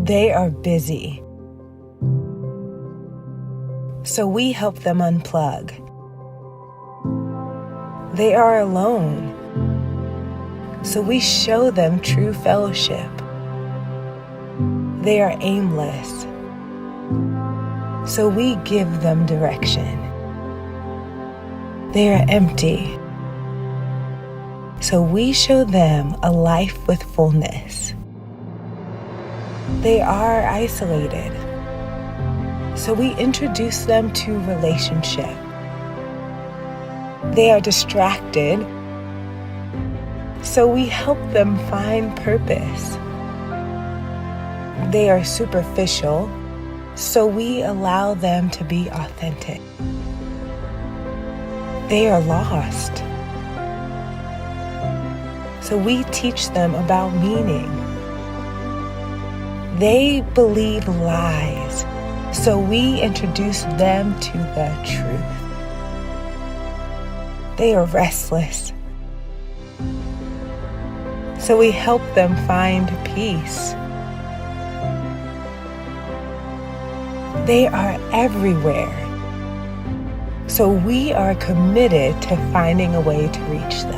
They are busy. So we help them unplug. They are alone. So we show them true fellowship. They are aimless. So we give them direction. They are empty. So we show them a life with fullness. They are isolated. So we introduce them to relationship. They are distracted. So we help them find purpose. They are superficial. So we allow them to be authentic. They are lost. So we teach them about meaning. They believe lies. So we introduce them to the truth. They are restless. So we help them find peace. They are everywhere. So we are committed to finding a way to reach them.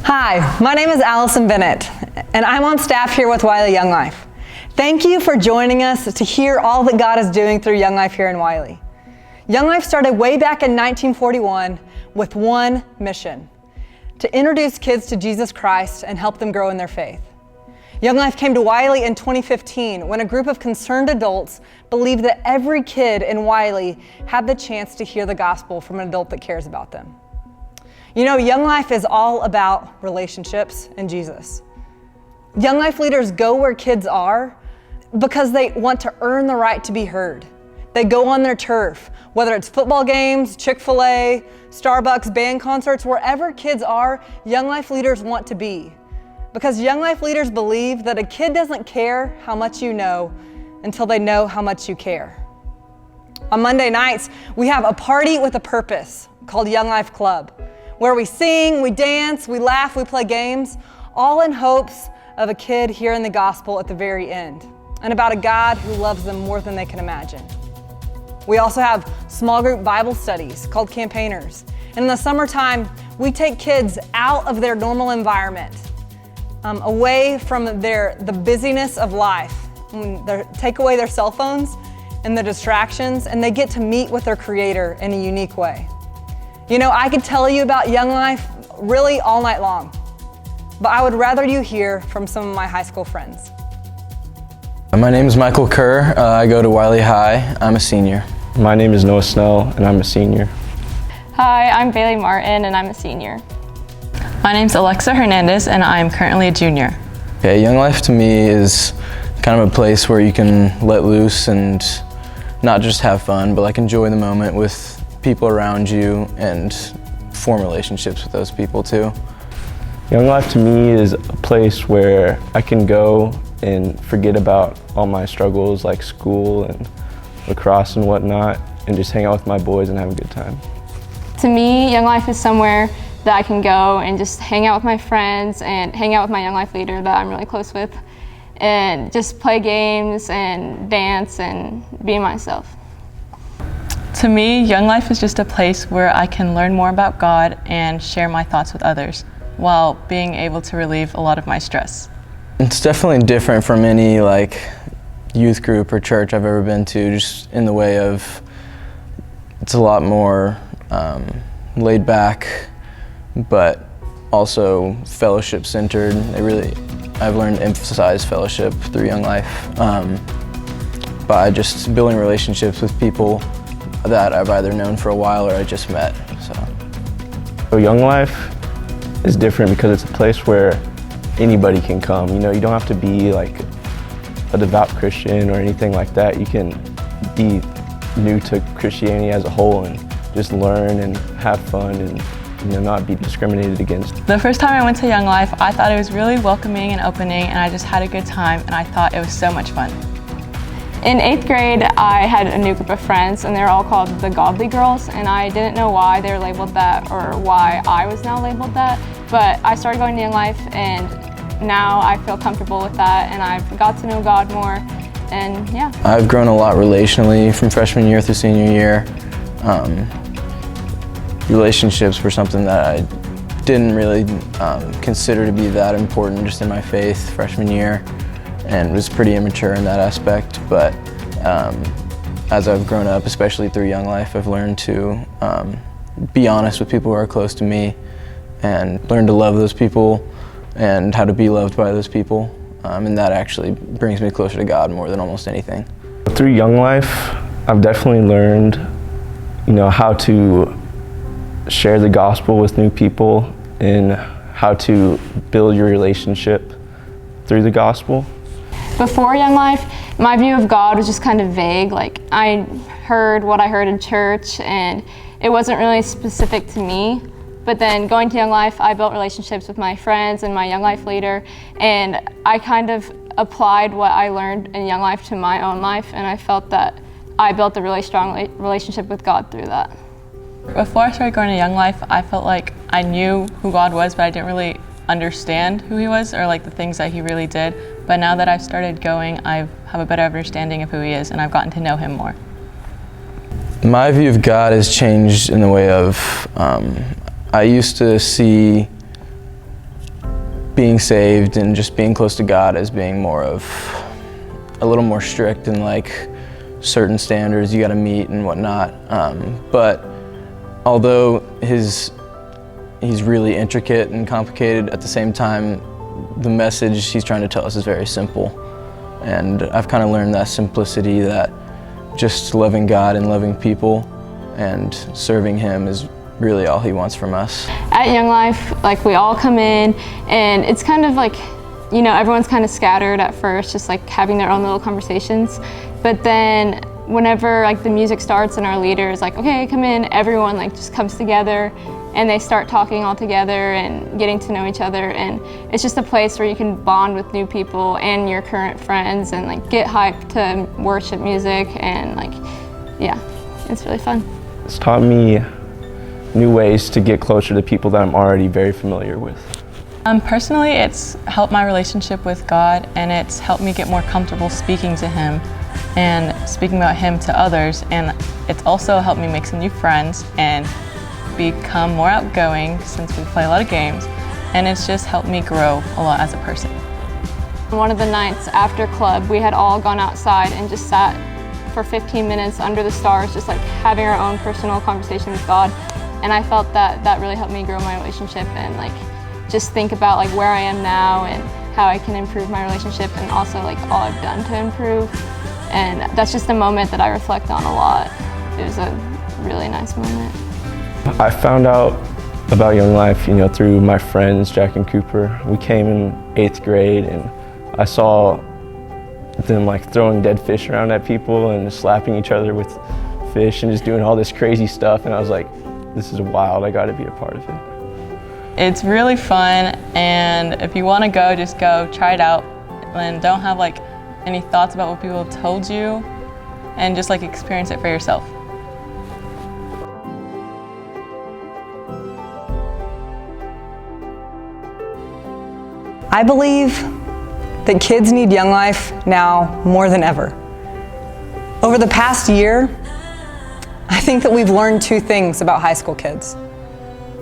Hi, my name is Allison Bennett, and I'm on staff here with Wylie Young Life. Thank you for joining us to hear all that God is doing through Young Life here in Wylie. Young Life started way back in 1941 with one mission: to introduce kids to Jesus Christ and help them grow in their faith. Young Life came to Wylie in 2015 when a group of concerned adults believed that every kid in Wylie had the chance to hear the gospel from an adult that cares about them. You know, Young Life is all about relationships and Jesus. Young Life leaders go where kids are because they want to earn the right to be heard. They go on their turf, whether it's football games, Chick-fil-A, Starbucks, band concerts, wherever kids are, Young Life leaders want to be. Because Young Life leaders believe that a kid doesn't care how much you know until they know how much you care. On Monday nights, we have a party with a purpose called Young Life Club, where we sing, we dance, we laugh, we play games, all in hopes of a kid hearing the gospel at the very end, and about a God who loves them more than they can imagine. We also have small group Bible studies called Campaigners. And in the summertime, we take kids out of their normal environment, away from the busyness of life. Take away their cell phones and the distractions, and they get to meet with their Creator in a unique way. You know, I could tell you about Young Life really all night long, but I would rather you hear from some of my high school friends. My name is Michael Kerr. I go to Wylie High. I'm a senior. My name is Noah Snell, and I'm a senior. Hi, I'm Bailey Martin, and I'm a senior. My name's Alexa Hernandez, and I'm currently a junior. Okay, Young Life to me is kind of a place where you can let loose and not just have fun, but like enjoy the moment with people around you and form relationships with those people too. Young Life to me is a place where I can go and forget about all my struggles like school and lacrosse and whatnot, and just hang out with my boys and have a good time. To me, Young Life is somewhere that I can go and just hang out with my friends and hang out with my Young Life leader that I'm really close with, and just play games and dance and be myself. To me, Young Life is just a place where I can learn more about God and share my thoughts with others while being able to relieve a lot of my stress. It's definitely different from any youth group or church I've ever been to, just in the way of it's a lot more laid back, but also fellowship centered. I've learned to emphasize fellowship through Young Life by just building relationships with people that I've either known for a while or I just met. So Young Life is different because it's a place where anybody can come. You know, you don't have to be like a devout Christian or anything like that. You can be new to Christianity as a whole and just learn and have fun and, you know, not be discriminated against. The first time I went to Young Life, I thought it was really welcoming and opening, and I just had a good time, and I thought it was so much fun. In 8th grade, I had a new group of friends, and they're all called the Godly Girls, and I didn't know why they were labeled that or why I was now labeled that, but I started going to Young Life, and now I feel comfortable with that, and I've got to know God more, and yeah. I've grown a lot relationally from freshman year through senior year. Relationships were something that I didn't really consider to be that important just in my faith freshman year, and was pretty immature in that aspect. But as I've grown up, especially through Young Life, I've learned to be honest with people who are close to me and learn to love those people and how to be loved by those people. And that actually brings me closer to God more than almost anything. Through Young Life, I've definitely learned, you know, how to share the gospel with new people and how to build your relationship through the gospel. Before Young Life, my view of God was just kind of vague. Like, I heard what I heard in church, and it wasn't really specific to me. But then going to Young Life, I built relationships with my friends and my Young Life leader, and I kind of applied what I learned in Young Life to my own life, and I felt that I built a really strong relationship with God through that. Before I started going to Young Life, I felt like I knew who God was, but I didn't really understand who He was or like the things that He really did. But now that I've started going, I have a better understanding of who He is, and I've gotten to know Him more. My view of God has changed in the way of, I used to see being saved and just being close to God as being more of a little more strict and like certain standards you got to meet and whatnot. But although he's really intricate and complicated, at the same time, the message he's trying to tell us is very simple. And I've kind of learned that simplicity, that just loving God and loving people and serving Him is really all He wants from us. At Young Life, like, we all come in, and it's kind of like, you know, everyone's kind of scattered at first, just like having their own little conversations. But then whenever like the music starts and our leader is like, okay, come in, everyone like just comes together and they start talking all together and getting to know each other. And it's just a place where you can bond with new people and your current friends and like get hyped to worship music, and like, yeah, it's really fun. It's taught me new ways to get closer to people that I'm already very familiar with. Personally, it's helped my relationship with God, and it's helped me get more comfortable speaking to Him and speaking about Him to others, and it's also helped me make some new friends and become more outgoing since we play a lot of games, and it's just helped me grow a lot as a person. One of the nights after club, we had all gone outside and just sat for 15 minutes under the stars, just like having our own personal conversation with God, and I felt that that really helped me grow my relationship and like just think about like where I am now and how I can improve my relationship, and also like all I've done to improve. And that's just a moment that I reflect on a lot. It was a really nice moment. I found out about Young Life, you know, through my friends, Jack and Cooper. We came in 8th grade, and I saw them like throwing dead fish around at people and slapping each other with fish and just doing all this crazy stuff. And I was like, this is wild, I gotta be a part of it. It's really fun, and if you want to go, just go, try it out, and don't have like any thoughts about what people have told you, and just like experience it for yourself. I believe that kids need Young Life now more than ever. Over the past year, I think that we've learned two things about high school kids.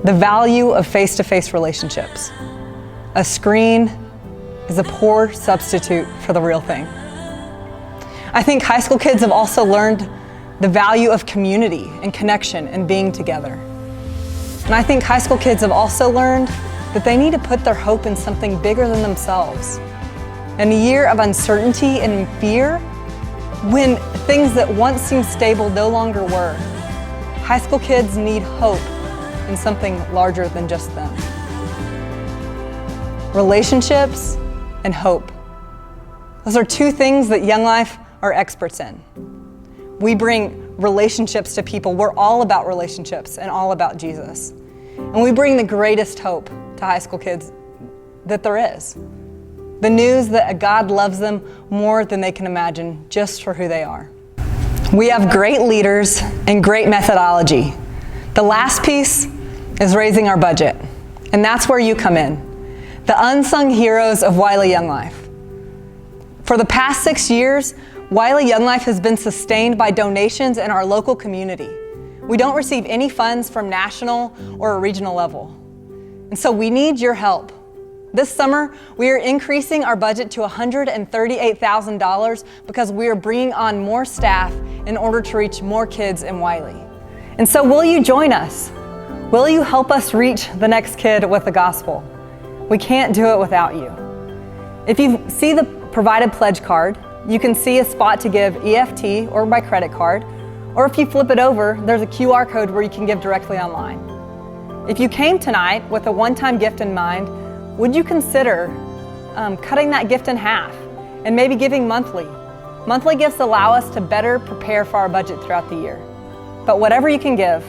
The value of face-to-face relationships. A screen is a poor substitute for the real thing. I think high school kids have also learned the value of community and connection and being together. And I think high school kids have also learned that they need to put their hope in something bigger than themselves. In a year of uncertainty and fear, when things that once seemed stable no longer were, High school kids need hope in something larger than just them. Relationships and hope. Those are two things that Young Life are experts in. We bring relationships to people. We're all about relationships and all about Jesus. And we bring the greatest hope to high school kids that there is. The news that God loves them more than they can imagine just for who they are. We have great leaders and great methodology. The last piece is raising our budget. And that's where you come in. The unsung heroes of Wylie Young Life. For the past 6 years, Wylie Young Life has been sustained by donations in our local community. We don't receive any funds from national or a regional level. And so we need your help. This summer, we are increasing our budget to $138,000 because we are bringing on more staff in order to reach more kids in Wylie. And so will you join us? Will you help us reach the next kid with the gospel? We can't do it without you. If you see the provided pledge card, you can see a spot to give EFT or by credit card, or if you flip it over, there's a QR code where you can give directly online. If you came tonight with a one-time gift in mind, would you consider cutting that gift in half and maybe giving monthly? Monthly gifts allow us to better prepare for our budget throughout the year. But whatever you can give,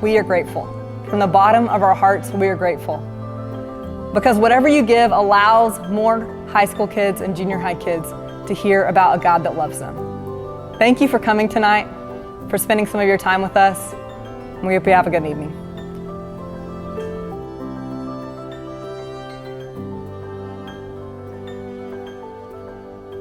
we are grateful. From the bottom of our hearts, we are grateful. Because whatever you give allows more high school kids and junior high kids to hear about a God that loves them. Thank you for coming tonight, for spending some of your time with us. We hope you have a good evening.